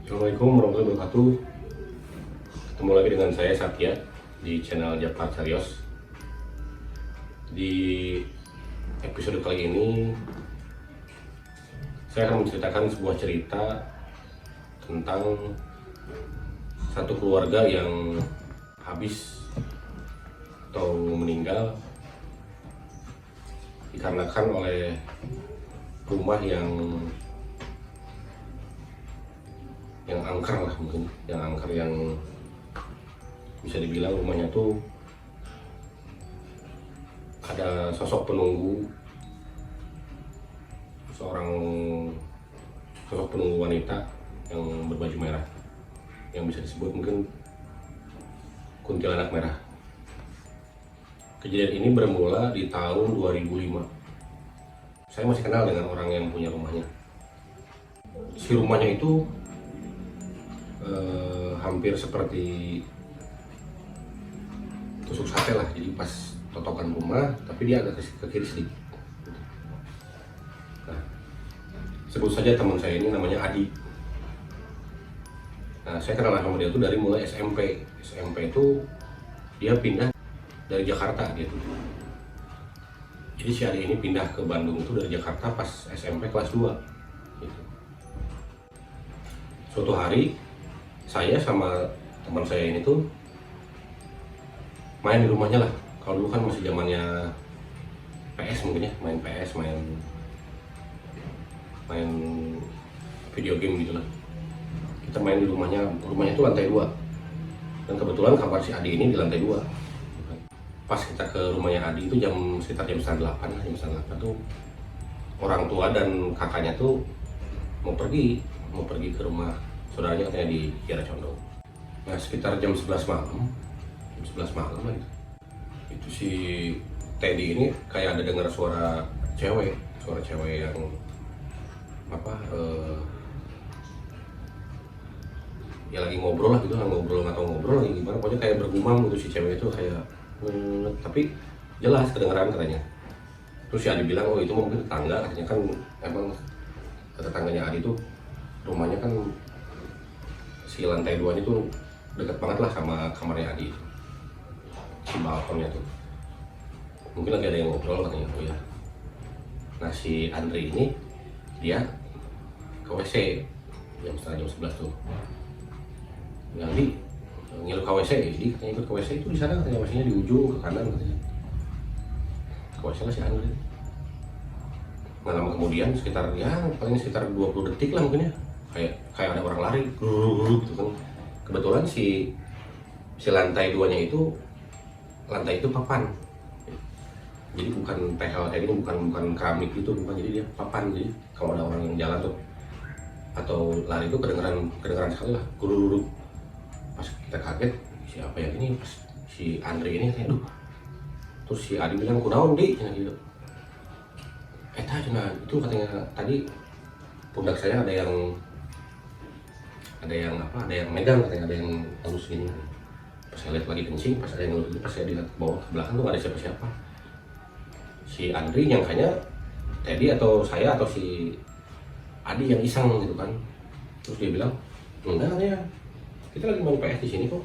Assalamualaikum warahmatullahi wabarakatuh. Ketemu lagi dengan saya Satya di channel Japar Carios. Di episode kali ini saya akan menceritakan sebuah cerita tentang satu keluarga yang habis atau meninggal dikarenakan oleh rumah yang angker lah, mungkin yang angker, yang bisa dibilang rumahnya tuh ada sosok penunggu, sosok penunggu wanita yang berbaju merah, yang bisa disebut mungkin kuntilanak merah. Kejadian ini bermula di tahun 2005. Saya masih kenal dengan orang yang punya rumahnya. Si rumahnya itu hampir seperti tusuk sate lah, jadi pas totokan rumah tapi dia agak ke kiri sedikit. Nah, sebut saja teman saya ini namanya Adi. Nah, saya kenal sama dia itu dari mulai SMP. SMP itu dia pindah dari Jakarta dia tuh. Jadi si Adi ini pindah ke Bandung itu dari Jakarta pas SMP kelas 2 gitu. Suatu hari saya sama teman saya ini tuh main di rumahnya lah. Kalau dulu kan masih zamannya PS mungkin ya, main PS, main video game gitu lah. Kita main di rumahnya itu lantai 2. Dan kebetulan kamar si Adi ini di lantai 2. Pas kita ke rumahnya Adi itu sekitar jam setengah 8 lah, jam setengah 8 tuh orang tua dan kakaknya tuh mau pergi ke rumah saudaranya, katanya di Kiara Condong. Nah, sekitar jam 11 malam lah gitu. Itu si Teddy ini kayak ada dengar suara cewek yang ya lagi ngobrol lah gitu, nggak tahu ngobrol lagi gimana, pokoknya kayak bergumam gitu si cewek itu kayak tapi jelas kedengeran katanya. Terus si Adi bilang, oh itu mungkin tetangga, katanya kan emang tetangganya Adi tuh rumahnya kan si lantai 2 itu dekat banget lah sama kamarnya Adi, si balkonnya tuh. Mungkin lagi ada yang ngobrol katanya. Oh ya. Nah, si Andri ini dia ke WC jam 11 tuh. Yang di ngilu ke WC, jadi katanya ikut ke WC itu di sana, katanya WC-nya di ujung ke kanan katanya. Ke WC lah si Andri. Nggak lama kemudian, paling sekitar 20 detik lah mungkin ya, kayak ada orang lari gitu kan. Kebetulan si lantai 2-nya itu papan, jadi bukan tehel kayak gini, bukan keramik gitu, bukan, jadi dia papan. Jadi kalau ada orang yang jalan tuh atau lari itu kedengeran sekali lah gurururu. Pas kita kaget, siapa ya ini, pas si Andri ini kayak duh. Terus si Adi bilang, kunaon di gitu. Itu katanya tadi pundak saya ada yang megang, katanya ada yang halus gini. Pas saya lihat lagi kencing, pas ada yang halus gini, pas saya lihat ke bawah ke belakang tuh gak ada siapa-siapa. Si Andri nyangkanya Teddy atau saya atau si Adi yang iseng gitu kan. Terus dia bilang, enggak ya, kita lagi main PS di sini kok.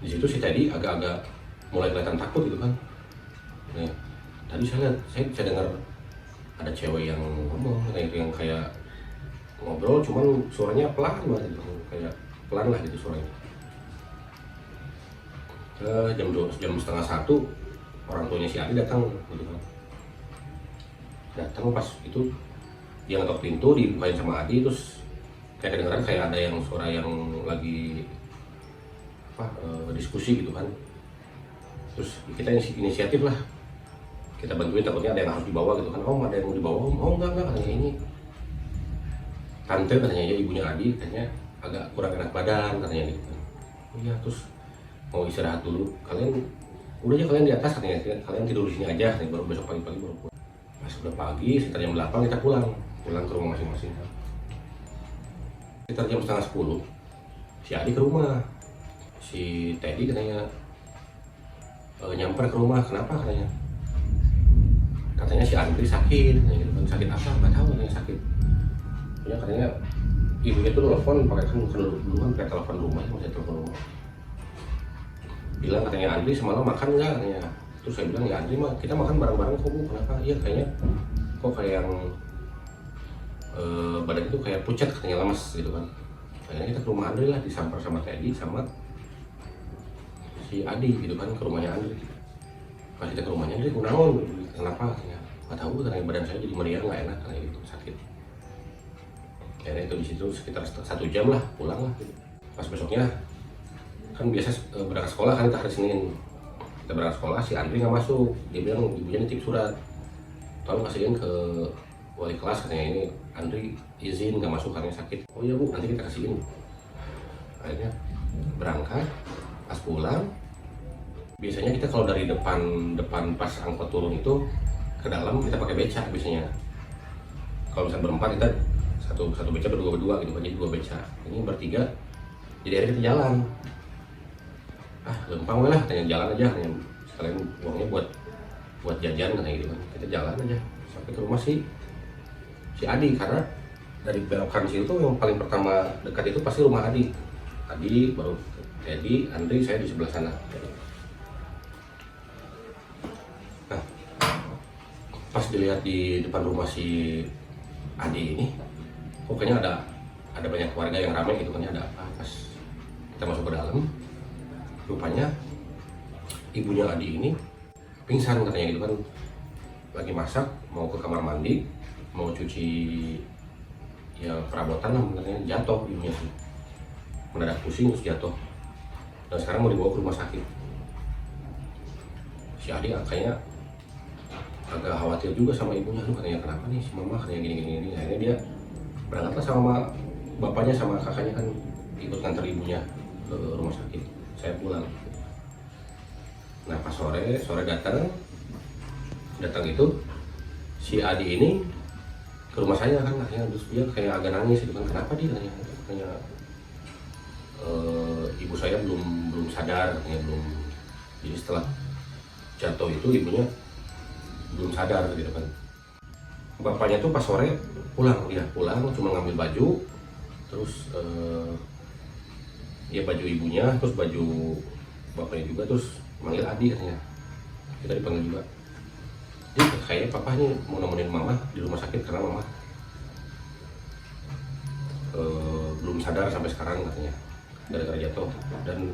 Di situ si Teddy agak-agak mulai kelihatan takut gitu kan. Nah, tadi saya dengar ada cewek yang ngomong, yang kayak ngobrol, cuman suaranya pelan banget gitu, kayak pelan lah gitu suaranya. Jam setengah 1 orang tuanya si Adi datang gitu kan. Datang pas itu dia ngetok pintu, dibukain sama Adi, terus kayak kedengeran kayak ada yang suara yang lagi diskusi gitu kan. Terus kita inisiatif lah, kita bantuin, takutnya ada yang harus dibawa gitu kan. Oh, ada yang mau dibawa? Oh, enggak, katanya ini tante, katanya ya, ibunya Adi, katanya agak kurang enak badan katanya gitu kan. Oh iya, terus mau istirahat dulu, kalian di atas, katanya kalian tidur di sini aja, katanya, baru besok pagi-pagi baru pulang. Pas udah pagi, sekitar jam 8 kita pulang ke rumah masing-masing. Sekitar jam setengah 10 si Adi ke rumah. Si Teddy katanya nyamper ke rumah. Kenapa katanya? Katanya si Andri sakit, katanya gitu kan. Sakit apa? Nggak tahu, katanya sakit. Ya katanya ibunya tuh telepon pakai kan dulu kan pakai telepon rumah, masih telepon rumah. Bilang katanya, Andri semalam makan nggak katanya. Terus saya bilang, ya Andri mah kita makan bareng-bareng kok Bu, kenapa? Iya kayaknya kok kayak yang badan itu kayak pucat katanya, lemas gitu kan. Akhirnya kita ke rumah Andri lah, disampar sama Teddy sama si Adi gitu kan, ke rumahnya Andri. Pas kita ke rumahnya Andri, kunaon, kenapa katanya? Nggak tahu katanya, badan saya jadi meriang, nggak enak katanya gitu, sakit. Akhirnya itu di situ sekitar 1 jam lah, pulang lah gitu. Pas besoknya kan biasa berangkat sekolah kan, kita hari Senin kita berangkat sekolah, si Andri nggak masuk. Dia bilang ibunya nitip surat, tolong kasihin ke wali kelas katanya, ini Andri izin nggak masuk karena sakit. Oh iya Bu, nanti kita kasihin. Akhirnya berangkat, pas pulang biasanya kita kalau dari depan pas angkot turun itu ke dalam kita pakai beca biasanya. Kalau misalnya berempat kita satu beca, berdua gitu kan, jadi 2 beca. Ini bertiga, jadi akhirnya kita jalan. Gampang lah, tanya jalan aja, sekalian uangnya buat jajan kayak gitu kan. Kita jalan aja sampai ke rumah si Adi, karena dari belokan situ tuh yang paling pertama dekat itu pasti rumah Adi, baru Teddy, Andri, saya di sebelah sana. Nah, pas dilihat di depan rumah si Adi ini, kok kayaknya ada banyak keluarga yang ramai gitu kan, ada apa. Pas kita masuk ke dalam, rupanya ibunya Adi ini pingsan katanya gitu kan, lagi masak, mau ke kamar mandi, mau cuci ya perabotan lah, katanya jatuh ibunya sih, mendadak pusing terus jatuh, dan sekarang mau dibawa ke rumah sakit. Si Adi kayaknya agak khawatir juga sama ibunya, katanya kenapa nih si mama, katanya gini. Akhirnya dia berangkatlah sama bapaknya sama kakaknya kan, ikut nganter ibunya ke rumah sakit. Saya pulang. Nah pas sore datang itu si Adi ini ke rumah saya kan, akhirnya terus dia kayak agak nangis gitu kan, kenapa dia katanya ibu saya belum sadar katanya, jadi setelah jatuh itu ibunya belum sadar gitu kan. Bapaknya tuh pas sore pulang cuma ngambil baju, terus ya baju ibunya, terus baju bapaknya juga, terus manggil Adi katanya, kita dipanggil juga. Jadi kayaknya papa ini mau nemenin mama di rumah sakit karena mama belum sadar sampai sekarang katanya, gara-gara jatuh, dan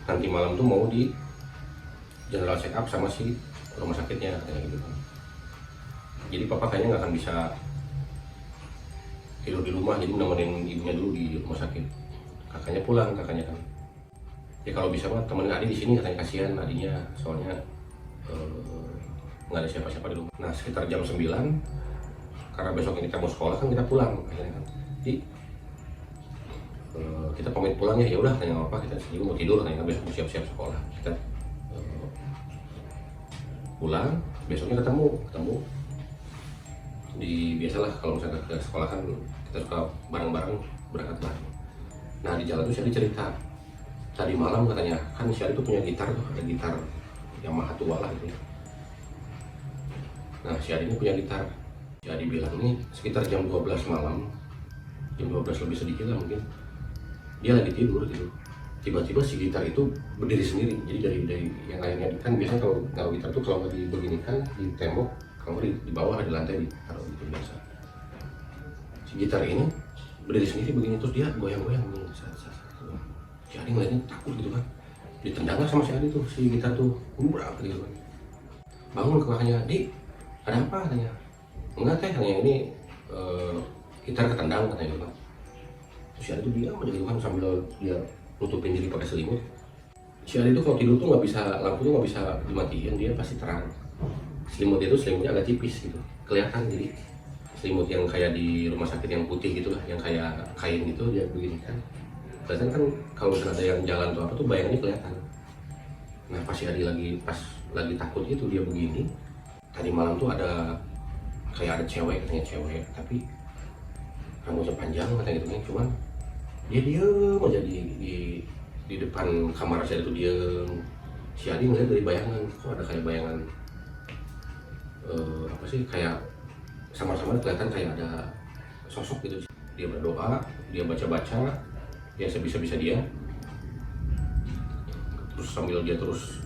nanti malam tuh mau di general check up sama si rumah sakitnya katanya gitu. Jadi papa kayaknya nggak akan bisa tidur di rumah, jadi nemenin ibunya dulu di rumah sakit. Kakaknya pulang, kakaknya kan. Ya kalau bisa mah temenin Adi di sini katanya, kasihan Adinya, soalnya nggak ada siapa-siapa di rumah. Nah sekitar jam 9, karena besok ini kita mau sekolah kan, kita pulang akhirnya kan. Jadi kita pamit pulang ya udah, tanya apa, kita sendiri mau tidur, tanya besok mau siap-siap sekolah. Kita pulang, besoknya ketemu di, biasalah kalau misalnya ke sekolah kan kita suka bareng-bareng berangkat bareng. Nah di jalan tuh si Adi cerita, tadi malam katanya kan si Adi tuh punya gitar tuh, ada gitar Yamaha tua lah gitu. Nah si Adi ini punya gitar, si Adi bilang ini sekitar jam 12 malam, jam 12 lebih sedikit lah mungkin, dia lagi tidur gitu, tiba-tiba si gitar itu berdiri sendiri. Jadi dari yang lainnya kan biasanya kalau naruh gitar tuh kalau nggak dibeginikan di tembok, kalau di bawah di lantai ditaruh gitu biasa. Si gitar ini berdiri sendiri begini, terus dia goyang-goyang begini. Si Adi ngeliatnya takut gitu kan, ditendang lah sama si Adi tuh, si gitar tuh berat gitu kan. Bangun ke kakaknya, Di, ada apa katanya? Enggak teh, katanya ini gitar ketendang katanya gitu kan. Terus si Adi tuh diam aja gitu kan, sambil dia nutupin diri pakai selimut. Si Adi tuh kalau tidur tuh nggak bisa, lampu tuh nggak bisa dimatiin, dia pasti terang. Selimutnya agak tipis gitu, kelihatan. Jadi selimut yang kayak di rumah sakit yang putih gitu lah, yang kayak kain gitu, dia begini kan. Kelihatan kan kalau misalnya ada yang jalan tuh apa tuh bayangannya kelihatan. Nah pas si Adi pas lagi takut itu dia begini. Tadi malam tuh kayak ada cewek, katanya cewek, tapi rambutnya panjang katanya gitu kan, cuman dia diem aja di depan kamar saya itu diem. Si Adi ngeliat dari bayangan, kok ada kayak bayangan apa sih, kayak sama-sama kelihatan kayak ada sosok gitu. dia berdoa, dia baca-baca ya sebisa-bisa dia, terus sambil dia terus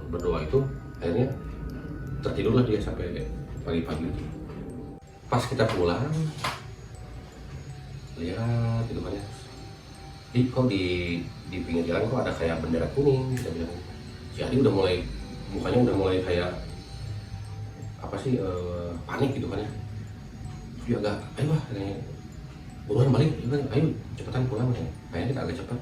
berdoa itu akhirnya tertidurlah dia sampai pagi-pagi. Pas kita pulang lihat itu kan ya, kok di pinggir jalan kok ada kayak bendera kuning, kita bilang. Si Adi udah mulai, mukanya udah mulai kayak apa sih, panik gitu kan ya. Dia agak, ayo lah, buruan balik, ayo cepetan pulang ya. Kayaknya kita agak cepat,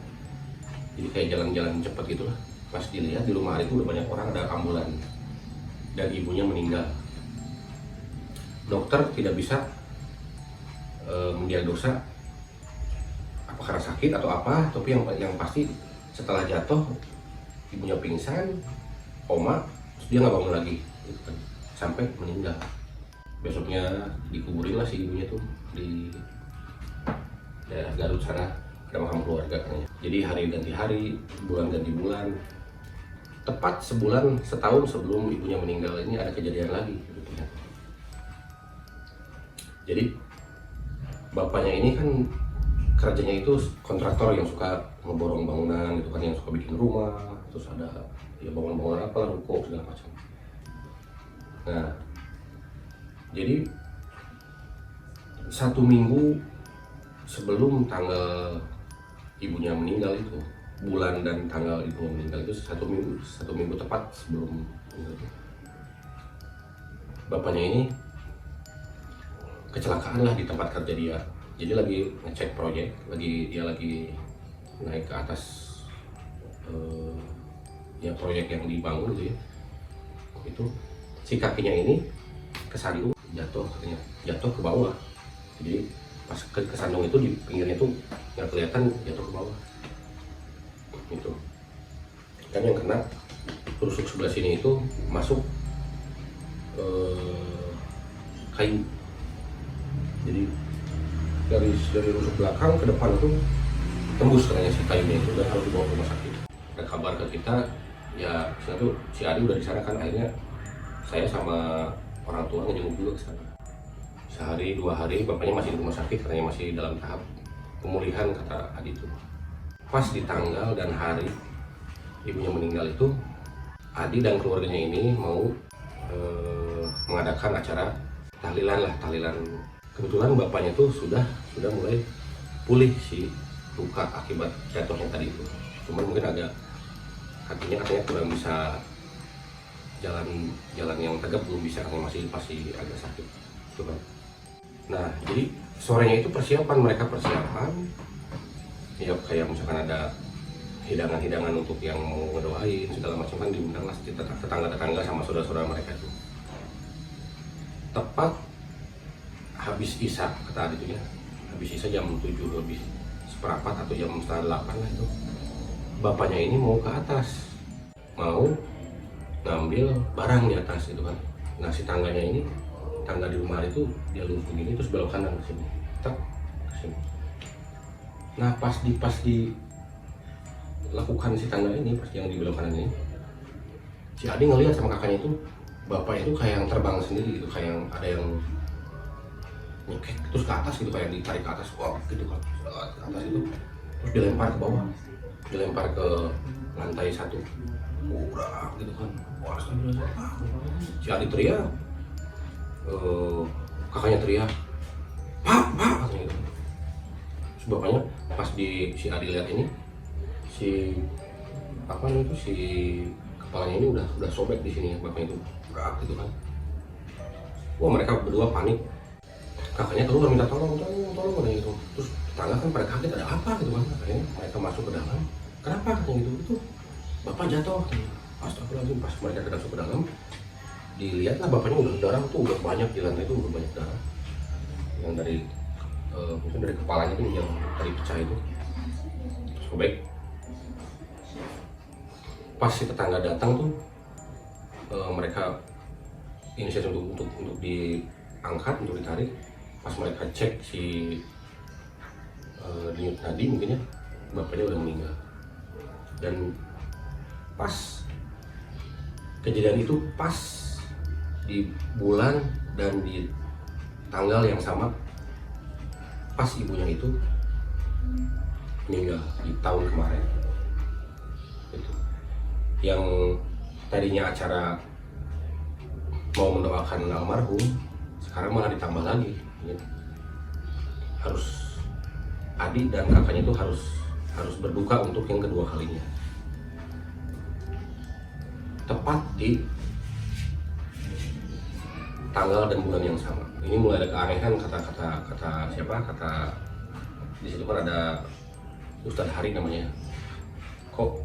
jadi kayak jalan-jalan cepat gitu lah. Pas dilihat di rumah itu udah banyak orang, ada ambulan dan ibunya meninggal. Dokter tidak bisa mendiagnosa apa karena sakit atau apa, tapi yang pasti setelah jatuh ibunya pingsan, koma, terus dia nggak bangun lagi gitu kan, sampai meninggal. Besoknya dikuburin lah si ibunya tuh di daerah Garut sana, ada makam keluarga katanya. Jadi hari ganti hari, bulan ganti bulan, tepat setahun sebelum ibunya meninggal ini ada kejadian lagi gitu. Jadi bapaknya ini kan kerjanya itu kontraktor yang suka ngeborong bangunan gitu kan, yang suka bikin rumah, terus ada ya bangunan-bangunan apa lah, ruko segala macam. Nah, jadi 1 minggu sebelum tanggal ibunya meninggal itu, bulan dan tanggal ibunya meninggal itu 1 minggu tepat sebelum itu, bapaknya ini kecelakaan lah di tempat kerja dia. Jadi lagi ngecek proyek, dia lagi naik ke atas ya proyek yang dibangun gitu ya. Itu si kakinya ini kesandung, jatuh katanya, jatuh ke bawah. Jadi pas kesandung itu di pinggirnya tuh nggak kelihatan, jatuh ke bawah. Itu kan yang kena tusuk sebelah sini itu masuk kayu. Jadi dari rusuk belakang ke depan itu tembus katanya si kayunya itu, dan harus dibawa ke rumah sakit. Ada kabar ke kita ya, si Adi udah di sana kan. Akhirnya saya sama orang tua ngejenguk juga ke sana. Sehari 2 hari bapaknya masih di rumah sakit, katanya masih dalam tahap pemulihan kata Adi itu. Pas di tanggal dan hari ibunya meninggal itu, Adi dan keluarganya ini mau mengadakan acara tahlilan. Kebetulan bapaknya tuh sudah mulai pulih si luka akibat jatuhnya tadi itu. Cuman mungkin agak kakinya katanya kurang bisa jalan yang tegap, belum bisa, katanya masih agak sakit gitu kan. Nah, jadi sorenya itu mereka persiapan ya, kayak misalkan ada hidangan untuk yang mau ngedoain segala macam kan, diundang lah tetangga sama saudara-saudara mereka itu. Tepat habis Isya, kata Adi itu ya, habis Isya jam 7:07 atau jam 7:30 lah itu, bapaknya ini mau ke atas, mau ngambil barang di atas itu kan. Nah, si tangganya ini, tangga di rumah itu dia lurus begini terus belok kanan ke sini, tak ke sini. Nah, pas lakukan si tangga ini, pas yang di belok kanan ini, si Adi ngelihat sama kakaknya itu, bapak itu kayak yang terbang sendiri gitu, kayak yang ada yang nyekek terus ke atas gitu, kayak ditarik ke atas, wah gitu kan, ke atas itu, terus dilempar ke bawah, dilempar ke lantai 1, udah gitu kan. Wah, si Adi teriak, kakaknya teriak, pak katanya gitu. Terus bapaknya pas si Adi lihat ini, si kepalanya ini udah sobek di sini, bapaknya itu berat gitu kan. Wah, mereka berdua panik. Kakaknya keluar minta tolong gitu. Terus tetangga kan pada kaget, ada apa gitu kan. Akhirnya mereka masuk ke dalam. Kenapa katanya gitu? Itu bapak jatuh. Astagfirullahaladzim. Pas mereka masuk ke dalam, dilihatlah bapaknya udah darah tuh, udah banyak di lantai itu, udah banyak darah. Yang dari mungkin dari kepalanya tuh yang tadi pecah itu sobek. Pas si tetangga datang tuh, mereka inisiatif untuk diangkat, untuk ditarik. Pas mereka cek si denyut nadi mungkin ya, bapaknya udah meninggal. Dan pas kejadian itu pas di bulan dan di tanggal yang sama pas ibunya itu meninggal di tahun kemarin. Itu yang tadinya acara mau mendoakan almarhum, sekarang malah ditambah lagi gitu. Harus adik dan kakaknya itu harus berduka untuk yang kedua kalinya, tepat di tanggal dan bulan yang sama. Ini mulai ada keanehan, kata siapa, kata di situ kan ada Ustadz Hari namanya, kok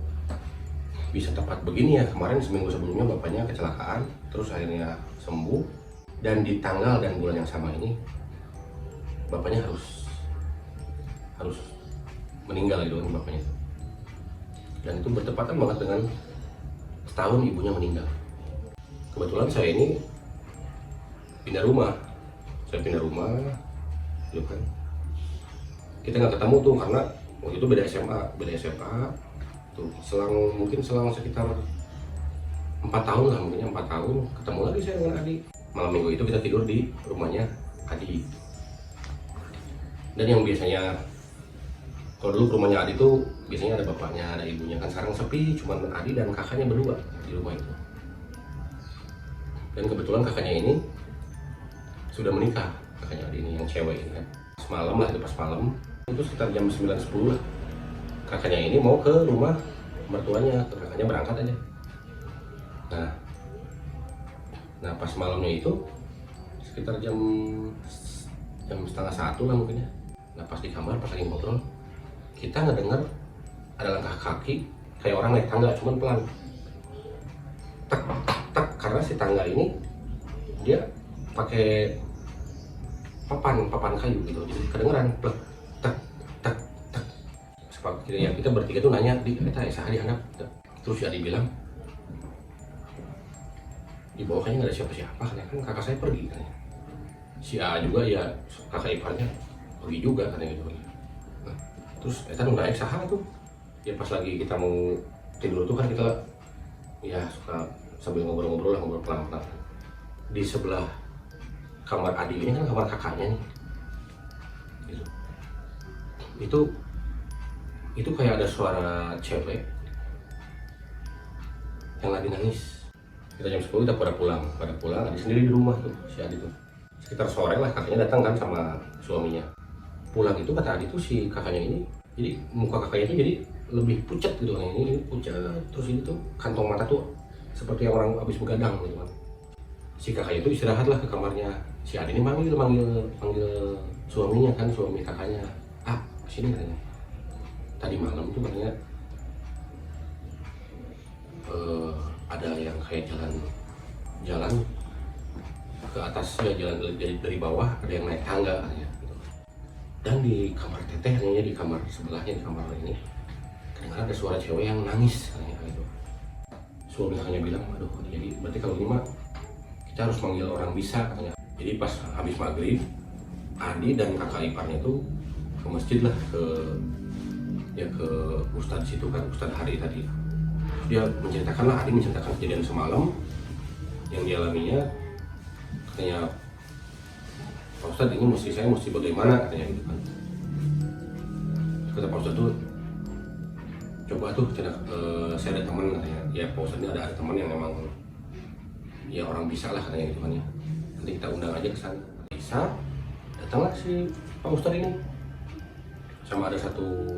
bisa tepat begini ya, kemarin seminggu sebelumnya bapaknya kecelakaan terus akhirnya sembuh, dan di tanggal dan bulan yang sama ini bapaknya harus meninggal gitu kan bapaknya. Dan itu bertepatan banget dengan setahun ibunya meninggal. Kebetulan saya ini pindah rumah gitu kan. Kita nggak ketemu tuh karena waktu itu beda SMA tuh, mungkin selang sekitar 4 tahun lah, mungkin 4 tahun ketemu lagi saya dengan Adi. Malam minggu itu kita tidur di rumahnya Adi. Dan yang biasanya kalau dulu rumahnya Adi tuh biasanya ada bapaknya, ada ibunya, kan sekarang sepi, cuma Adi dan kakaknya berdua di rumah itu. Dan kebetulan kakaknya ini sudah menikah, kakaknya Adi ini yang cewek ini kan. Semalam lah, itu pas malam itu sekitar jam 9-10 lah, kakaknya ini mau ke rumah mertuanya, kakaknya berangkat aja. Nah pas malamnya itu sekitar jam 12:30 lah mungkin ya. Nah pas di kamar, pas lagi ngobrol, kita ngedengar ada langkah kaki kayak orang naik tangga, cuman pelan, tak tak tak, karena si tangga ini dia pakai papan kayu gitu, jadi kedengeran plek tak tak tak. Seperti kita bertiga tuh nanya, di kita Esa di handap, terus si Adi bilang di bawah kayaknya nggak ada siapa-siapa, kan kakak saya pergi katanya. Si A juga ya kakak iparnya pergi juga katanya gitu. Nah, terus kita nggak eksaha tuh ya, pas lagi kita mau tidur tuh kan kita ya suka sambil ngobrol-ngobrol lah, ngobrol pelan-pelan. Di sebelah kamar Adi ini kan kamar kakaknya nih gitu. Itu kayak ada suara cewek yang lagi nangis. Kita jam 10 kita pada pulang, Adi sendiri di rumah tuh, si Adi tuh. Sekitar sore lah kakaknya datang kan sama suaminya. Pulang itu kata Adi tuh si kakaknya ini, jadi muka kakaknya itu jadi lebih pucat gitu kan, ini pucat, terus ini tuh kantong mata tuh seperti orang habis begadang gitu kan. Si kakaknya itu istirahat lah ke kamarnya. Si Adi ini manggil suaminya kan, suami kakaknya. Ah, sini katanya. Tadi malam tuh katanya ada yang kayak jalan ke atas ya, jalan dari bawah ada yang naik tangga katanya gitu. Dan di kamar teteh, hanya di kamar sebelahnya, di kamar ini kadang-kadang ada suara cewek yang nangis katanya gitu. Suami kakaknya bilang, aduh jadi berarti kalau ini mah kita harus manggil orang bisa katanya. Jadi pas habis maghrib, Adi dan kakak iparnya tuh ke masjid lah, ke Ustadz situ kan, Ustadz Hari tadi. Dia menceritakan lah, Adi menceritakan kejadian semalam yang dialaminya. Katanya, Pak Ustadz ini saya mesti bagaimana katanya gitu kan. Kata Pak Ustadz tuh, coba tuh saya ada teman katanya, ya Pak Ustadz ini ada teman yang memang ya orang bisa lah katanya gitu kan ya. Nanti kita undang aja ke sana. Bisa, datanglah si Pak Ustadz ini. Sama ada satu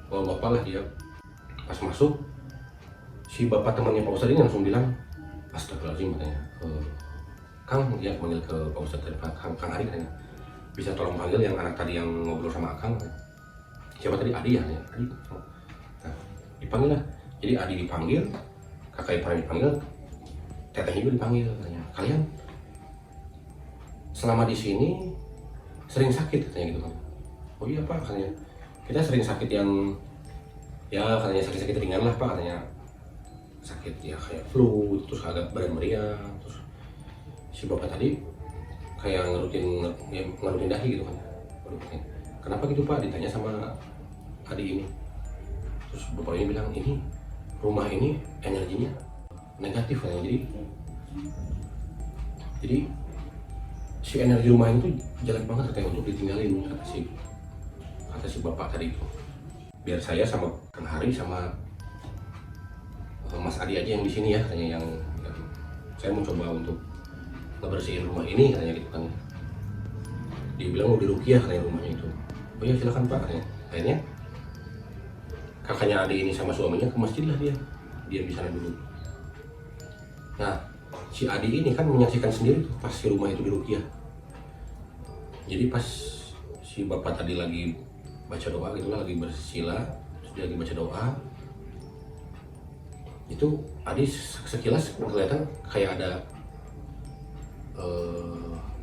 bapak lah dia. Pas masuk, si bapak temannya Pak Ustadz ini langsung bilang, astagfirullahaladzim katanya. Kang, dia panggil ke Pak Ustadz, Kang Hari katanya, bisa tolong panggil yang anak tadi yang ngobrol sama Akang. Siapa tadi? Adi ya? Adi. Nah, dipanggil lah. Jadi Adi dipanggil, kakak iparnya dipanggil, tetehnya juga dipanggil katanya. Kalian selama di sini sering sakit katanya gitu kan. Oh iya Pak katanya, kita sering sakit yang ya katanya sakit-sakit ringan lah Pak katanya. Sakit ya kayak flu, terus agak badan meriang, terus si bapak tadi kayak ngerutin dahi gitu kan. Waduh, kenapa gitu Pak, ditanya sama Adi ini. Terus bapak ini bilang, ini rumah ini energinya negatif kan. Jadi si energi rumah itu jelek banget katanya untuk ditinggalin, kata si bapak tadi itu. Biar saya sama Kang Hari sama Mas Adi aja yang di sini ya katanya, yang saya mau coba untuk ngebersihin rumah ini katanya gitu kan. Dia bilang mau diruqyah katanya rumahnya itu. Oh ya silakan Pak katanya. Akhirnya kakaknya Adi ini sama suaminya ke masjid lah, dia di sana dulu. Nah si Adi ini kan menyaksikan sendiri tuh pas si rumah itu diruqyah. Jadi pas si bapak tadi lagi baca doa gitu lah, lagi bersila, terus dia lagi baca doa, itu Adi sekilas kelihatan kayak ada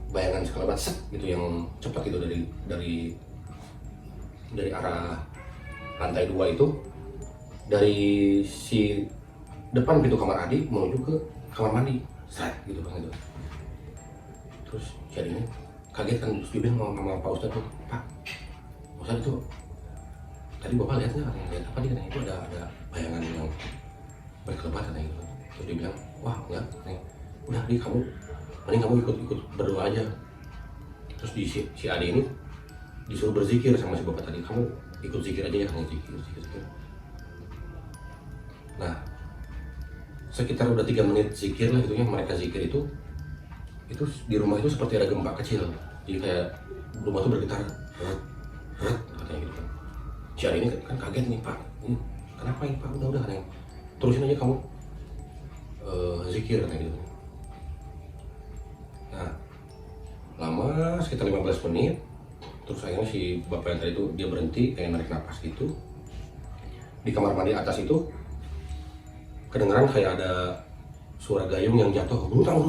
bayangan sekelebat set gitu yang cepat gitu dari arah lantai 2 itu, dari si depan pintu kamar Adi menuju ke kamar mandi, set gitu kan gitu. Terus jadinya kaget kan, terus dia bilang sama Pak Ustadz tuh, Pak Ustadz itu tadi Bapak lihat nggak? Lihat apa nih? Itu ada bayangan yang berkelebat katanya gitu. Terus dia bilang, wah enggak, udah nih mending kamu ikut berdoa aja. Terus si Ade ini disuruh berzikir sama si bapak tadi, kamu ikut zikir aja ya, kamu zikir. Nah sekitar udah 3 menit zikir lah gitu ya, mereka zikir itu di rumah itu seperti ada gempa kecil, jadi kayak rumah itu bergetar, katanya gitu kan. Si Ade ini kan kaget nih, Pak ini kenapa ini Pak, udah katanya terusin aja kamu zikir katanya gitu. Nah lama sekitar 15 menit, terus akhirnya si bapak yang tadi itu dia berhenti kayak narik napas gitu. Di kamar mandi atas itu kedengeran kayak ada suara gayung yang jatuh, gelontang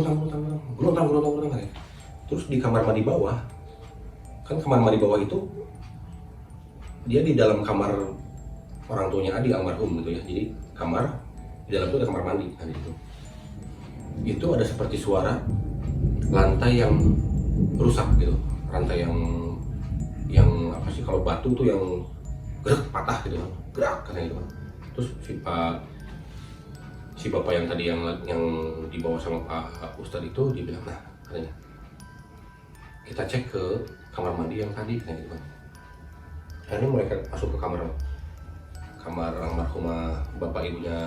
kayak. Terus di kamar mandi bawah, kan kamar mandi bawah itu dia di dalam kamar orang tuanya Adi almarhum gitu ya, jadi kamar di dalam itu ada kamar mandi kan gitu. Itu ada seperti suara lantai yang rusak gitu, rantai yang apa sih, kalau batu tuh yang gerak patah gitu kan, gerak katanya gitu kan. Terus si bapak yang tadi yang dibawa sama Pak Ustadz itu dia bilang, nah katanya kita cek ke kamar mandi yang tadi katanya gitu kan. Akhirnya mereka masuk ke kamar almarhumah bapak ibunya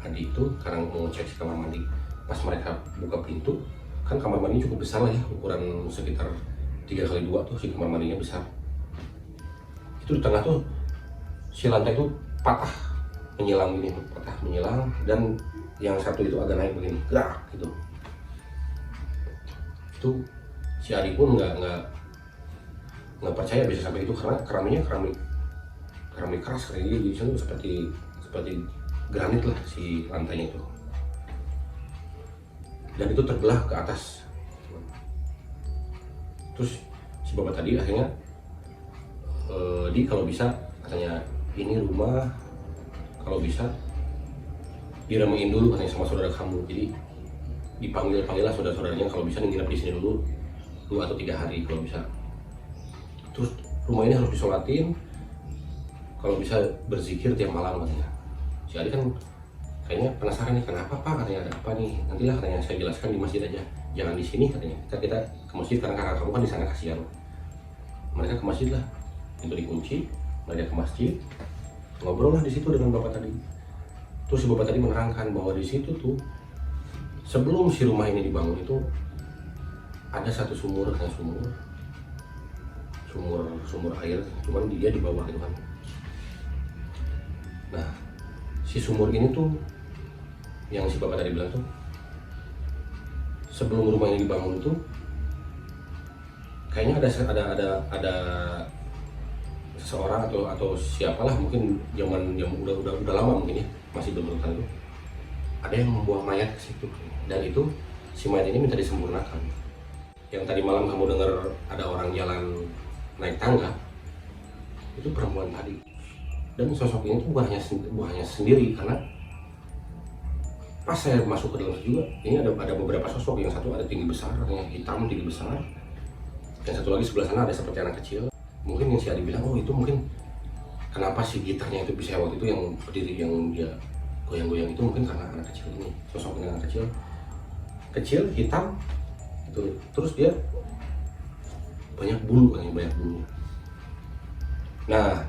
Adi itu karena mau cek si kamar mandi. Pas mereka buka pintu, kan kamar mandi cukup besar lah ya, ukuran sekitar 3x2 tuh si kamar mandinya besar. Itu di tengah tuh si lantai tuh patah menyilang gini, dan yang satu itu agak naik begini, gerak gitu. Itu si Adi pun nggak percaya bisa sampai itu, karena keramik keras kayak gitu, jadi seperti granit lah si lantainya itu, dan itu terbelah ke atas. Terus si bapak tadi akhirnya kalau bisa katanya ini rumah kalau bisa diramein dulu katanya sama saudara kamu, jadi dipanggil-panggillah saudara-saudaranya kalau bisa nginep di sini dulu 2 atau 3 hari kalau bisa. Terus rumah ini harus disolatin, kalau bisa berzikir tiap malam katanya. Si Adi kan kayaknya penasaran nih, kenapa Pak katanya, ada apa nih, nantilah katanya saya jelaskan di masjid aja, jangan di sini katanya, kita ke masjid karena kakak kamu kan di sana kasihan. Mereka ke masjid lah, pintu dikunci, mereka ke masjid, ngobrol lah di situ dengan bapak tadi. Terus si bapak tadi menerangkan bahwa di situ tuh sebelum si rumah ini dibangun itu ada satu sumur air, cuman dia di bawah gitu kan. Nah si sumur ini tuh yang si bapak tadi bilang tuh sebelum rumah ini dibangun itu kayaknya ada seseorang atau siapalah, mungkin zaman yang udah lama mungkin ya, masih belum itu, ada yang membuang mayat ke situ, dan itu si mayat ini minta disempurnakan. Yang tadi malam kamu dengar ada orang jalan naik tangga, itu perempuan tadi, dan sosok ini tuh bukan hanya sendiri, karena pas saya masuk ke dalam juga ini ada beberapa sosok. Yang satu ada tinggi besar, yang hitam tinggi besar, yang satu lagi sebelah sana ada seperti anak kecil. Mungkin yang si Adi bilang, oh itu mungkin kenapa si gitarnya itu bisa waktu itu yang berdiri yang dia goyang-goyang itu mungkin karena anak kecil ini, sosok anak kecil hitam itu Terus dia banyak bulu kan, banyak bulu. Nah,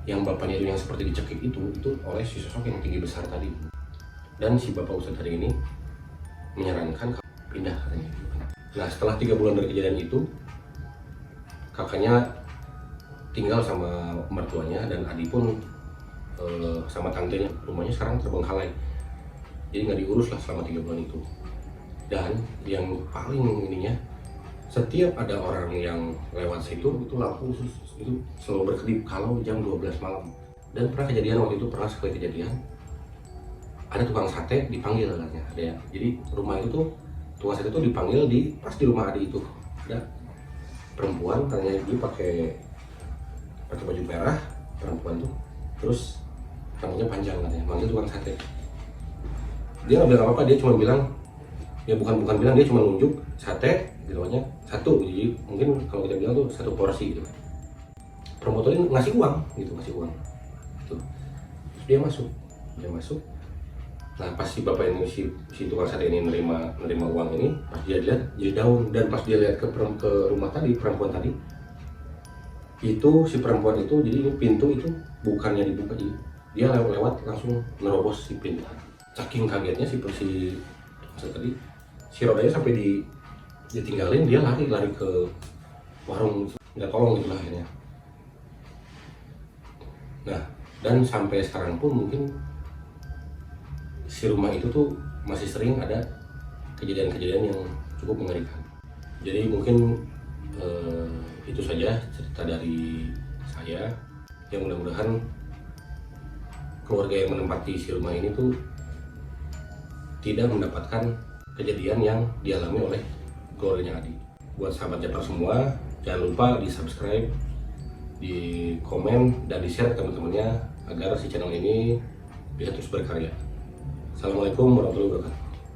yang bapaknya itu yang seperti dicekik itu oleh si sosok yang tinggi besar tadi. Dan si bapak ustadz tadi ini menyarankan pindah katanya. Nah, setelah 3 bulan dari kejadian itu, kakaknya tinggal sama mertuanya dan adik pun sama tantenya. Rumahnya sekarang terbengkalai, jadi nggak diurus lah selama 3 bulan itu. Dan yang paling ininya, setiap ada orang yang lewat situ itu lampu khusus itu selalu berkedip kalau jam 12 malam. Dan pernah kejadian waktu itu, pernah sekali kejadian ada tukang sate dipanggil katanya, ada ya. Jadi rumah itu tuh tukang sate itu dipanggil pas di rumah adik itu ada perempuan, katanya dia pakai baju merah, perempuan tuh, terus rambutnya panjang katanya, manggil tukang sate. Dia nggak bilang apa-apa, dia cuma bilang, ya bukan bilang, dia cuma nunjuk sate gitu aja, satu. Jadi mungkin kalau kita bilang tuh 1 porsi gitu. Promotor ini ngasih uang gitu, ngasih uang gitu. Terus dia masuk. Nah, pas si bapak ini, si tukang sate ini menerima uang ini, pas dia lihat jadi daun. Dan pas dia lihat ke rumah tadi, perempuan tadi itu, si perempuan itu, jadi pintu itu bukannya dibuka, jadi dia lewat langsung nerobos si pintu. Saking kagetnya si tukang sate tadi, si rodanya sampai ditinggalin, dia lari ke warung, nggak tolong gitu lah akhirnya. Nah, dan sampai sekarang pun mungkin si rumah itu tuh masih sering ada kejadian-kejadian yang cukup mengerikan. Jadi mungkin itu saja cerita dari saya, yang mudah-mudahan keluarga yang menempati si rumah ini tuh tidak mendapatkan kejadian yang dialami oleh keluarganya Adi. Buat sahabat Japar semua, jangan lupa di subscribe, di komen, dan di share ke teman-temannya agar si channel ini bisa terus berkarya. Assalamualaikum warahmatullahi wabarakatuh.